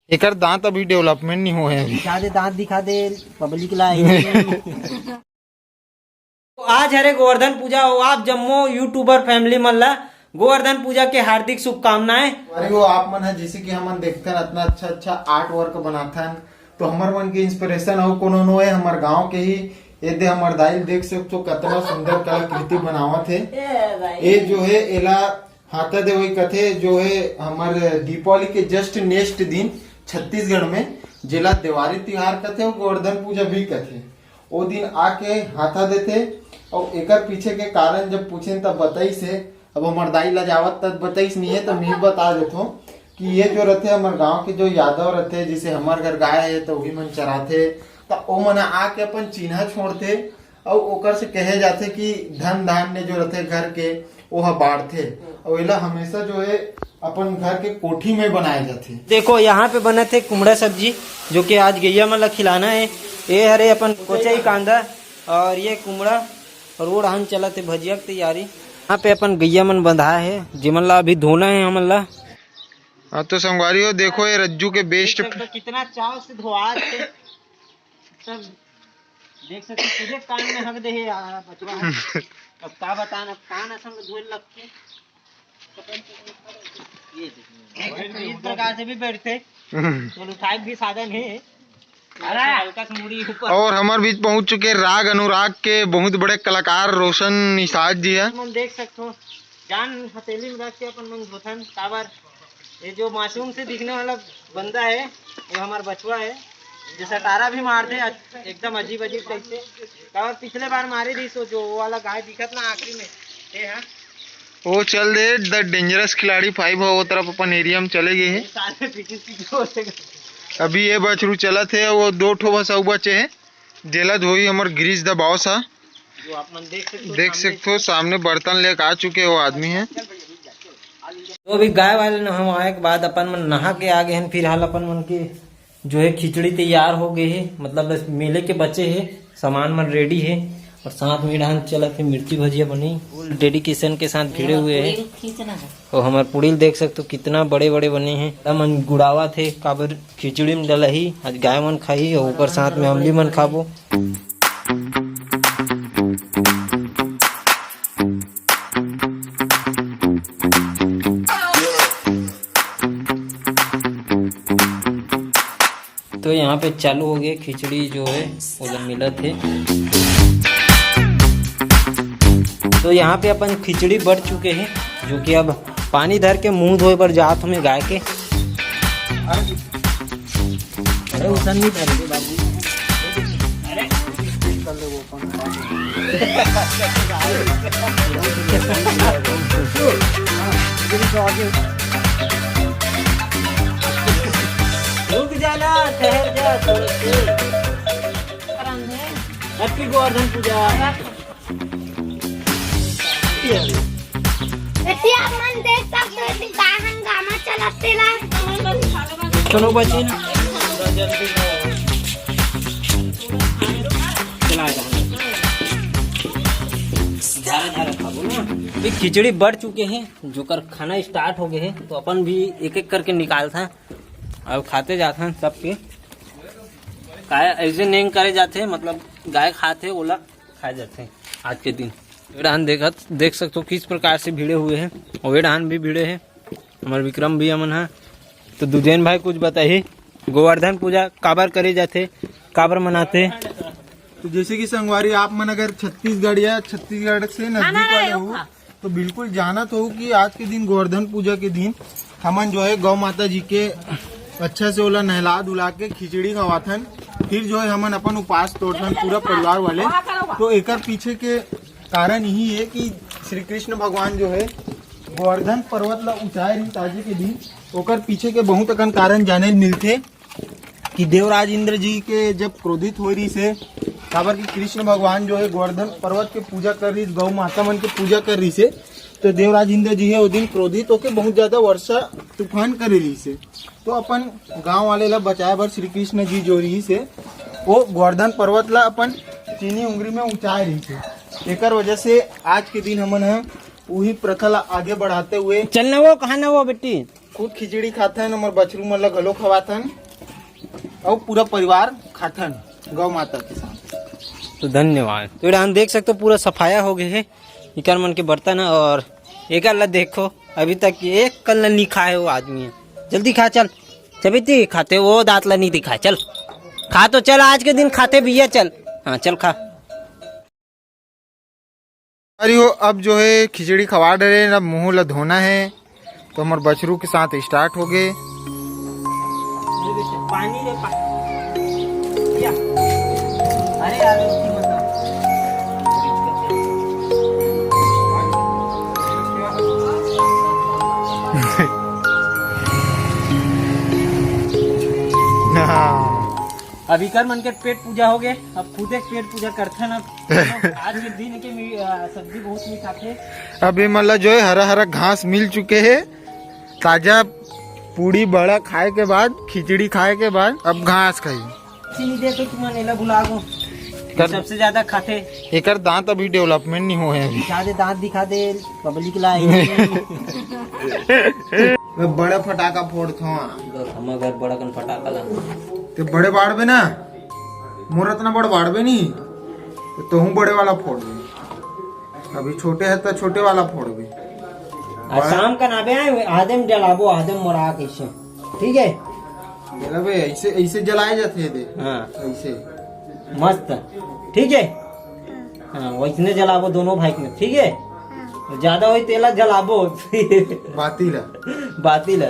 एकर दांत अभी डेवलपमेंट नहीं हुए अभी। दिखा दे दांत, दिखा दे पब्लिक लाए। आज हरे गोवर्धन पूजा हो, आप जम्मो यूट्यूबर फैमिली मन ला गोवर्धन पूजा के हार्दिक शुभकामनाएं। अरे वो आप मन है जैसे कि हमन देखते हैं इतना अच्छा अच्छा आर्ट वर्क बनाते हैं, तो हमार मन के इंस्पिरेशन हो कोनो नो है हमार गांव के ही। ये दे हमार दाई देख सकते हो कितना सुंदर कलाकृति बनावत है। ये जो है एला हाथा दे वही कथे जो है हमार दीपावली के जस्ट नेक्स्ट दिन छत्तीसगढ़ में जिला दिवाली त्योहार कथे और गोवर्धन पूजा भी कथे। वो दिन आके हाथा देते और एकर पीछे के कारण जब पूछे तब बताई से। अब हमार दाई लजावत तब बताइस नहीं है तो मैं बता देता हूँ कि ये जो रहते हमारे गांव के जो यादव रहते जैसे हमारे घर गाय है तो वही मन चराते, तो ओ मन आके अपन चिन्ह छोड़ते और ओकर से कहे जाते कि धन धान्य जो रहते घर के वो बाढ़ते और एला हमेशा जो है अपन घर के कोठी में बनाए जाते। देखो यहाँ पे बने थे कुमड़ा सब्जी जो कि आज गैया मतलब खिलाना है। ये हरे अपन कोचाई कांदा और ये कुमड़ा रोड हन चला थे भजिया की तैयारी। यहाँ पे अपन गैया मन बंधा है जिमन ला अभी धोना है हमन ला। हाँ तो संगवारी हो देखो ये रज्जू के बेस्ट तो कितना चाव से धोआ थे सब देख सकते तुझे कान में हक दे यार बचवा। अब क्या बताना कान असल में धोए लगते ये इस प्रकार से भी बैठते तो लुटाई भी साधन है। हल्का सा मुड़ी ऊपर। और हमारे बीच पहुंच चुके राग अनुराग के बहुत बड़े कलाकार रोशन निषाद जी है। हम देख सकते हो जान हथेली में रख के अपन मन धोथन काबर। ये जो मासूम से दिखने वाला बंदा है वो हमारा बचवा है जो सटारा भी मारते एकदम अजीब अजीब टाइप से। काबर पिछले बार मारे दी सो जो वो वाला गाय दिखत ना आखिरी में ये है वो चल दे द डेंजरस खिलाड़ी 5 वो तरफ अपन एरिया में चले गए हैं। सारे पीछे अभी ये बछरू चला थे वो 2 ठो बसाऊ बचे हैं जेला धोई हमार गिरीश द बाउस है जो आप मन देख सकते हो सामने बर्तन लेकर आ चुके वो आदमी है। तो अभी गाय वाले नहवाए के बाद अपन मन नहा के आ गए हैं। फिलहाल अपन मन के जो है खिचड़ी तैयार हो गए है मतलब बस मेले के बचे है सामान मन रेडी है और साथ में डांस चला फिर मिर्ची भजिया बनी फुल डेडिकेशन के साथ भिड़े हुए हैं। और हमारे पुड़िल देख सकते हो कितना बड़े बड़े बने हैं। मन गुड़ावा थे काबर खिचड़ी में डलही आज गाय मन खाई और ऊपर साथ में हम भी मन खाबो। तो यहाँ पे चालू हो गए खिचड़ी जो है वो मिला थे। तो यहाँ पे अपन खिचड़ी बढ़ चुके हैं जो कि अब पानी धर के मुंह धोए पर जात हमें गाय के। अरे उसन नहीं करेंगे बाबू। रुक जाना ठहर जा थोड़े से। हैप्पी गोवर्धन पूजा। आप मन देख सकते हो कि का हंगामा चलाते ला चलो बच्चे ना खिचड़ी बढ़ चुके हैं जो कर खाना स्टार्ट हो गए हैं तो अपन भी एक एक करके निकालते हैं अब खाते जाते हैं सबके। गाय ऐसे नहीं करे जाते मतलब गाय खाते ओला खाए जाते हैं आज के दिन। वेड़ान देख सकते हो किस प्रकार से भिड़े हुए हैं और वेड़ान भी भिड़े हैं हमारे विक्रम भी अमन है। तो दुजैन भाई कुछ बताइए गोवर्धन पूजा काबर करे जाते काबर मनाते। तो जैसे कि संगवारी आप मन अगर छत्तीसगढ़ या छत्तीसगढ़ से नजदीक वाले हो तो बिल्कुल जानत हो कि आज के दिन गोवर्धन पूजा के दिन हमन जो है गौ माता जी के अच्छा से ओला नहला धुला के खिचड़ी खवाथन फिर जो है हमन अपन उपास तोड़थन पूरा परिवार वाले। तो एकर पीछे के कारण यही है कि श्री कृष्ण भगवान जो है गोवर्धन पर्वत ला ऊंचाए रही ताजे के दिन ओकर पीछे के बहुत अकन कारण जाने मिलते कि देवराज इंद्र जी के जब क्रोधित हो रही से काबर की कृष्ण भगवान जो है गोवर्धन पर्वत के पूजा कर रही गौ माता मन के पूजा कर रही से तो देवराज इंद्र जी है वो दिन क्रोधित होकर बहुत ज्यादा वर्षा तूफान कर रही से। तो अपन गांव वाले ला बचाए बर श्री कृष्ण जी जो रही से वो गोवर्धन पर्वत ला अपन चीनी उंगली में ऊंचाए रही से। एकर वजह से आज के दिन हमन है वही प्रथा ला आगे बढ़ाते हुए चलना वो कहा ना वो बेटी खुद खिचड़ी खाथन और बछरू मन ला घलो खवाथन और पूरा परिवार खाथन गौ माता के साथ। तो धन्यवाद। तो यहाँ देख सकते हो पूरा सफाया हो गए है इकर मन के बर्तन है। और एक ला देखो अभी तक एक कल नहीं खाए वो आदमी है। जल्दी खा चल चबीती खाते वो दांत ला नहीं दिखाए। चल खा तो चल, आज के दिन खाते भी है। चल हाँ चल खा। अरे वो अब जो है खिचड़ी खवा डरे, अब मुंह ला धोना है। तो हमारे बछरू के साथ स्टार्ट हो गए। पानी दे अरे यार अब इकर मन के पेट पूजा हो गए। अब खुद एक पेट पूजा करते हैं। अब आज के दिन के सब्जी बहुत नहीं खाते। अभी मतलब जो है हरा हरा घास मिल चुके हैं। ताजा पूड़ी बड़ा खाए के बाद, खिचड़ी खाए के बाद अब घास खाई। नहीं देखो तुम नेला भुला गो सबसे ज्यादा खाते। एक दांत अभी डेवलपमेंट नहीं हुए हैं। दिखा दे दांत दिखा दे पब्लिक ला मैं बड़ा फटाका फोड़ता हम अगर बड़ा कन फटाका ला तो बड़े बाड़बे ना, मोर इतना बड़ बाड़बे नहीं तो हूँ बड़े वाला फोड़ दे। अभी छोटे है तो छोटे वाला फोड़ दे। शाम का नाबे आदम जलाबो आदम मोरा कैसे ठीक है। जलाबे ऐसे ऐसे जलाए जाते हैं। देख हाँ ऐसे मस्त ठीक है। हाँ वैसने जलाबो दोनों भाई में ठीक है। ज्यादा हो तेला जलाबो बाती ला बाती ला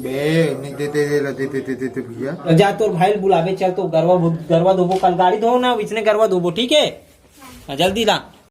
बे नहीं दे भैया। जा तोर भाई बुलावे चल तो गरवा धोबो कल गाड़ी धो ना इसने गरवा धोबो ठीक है। जल्दी ला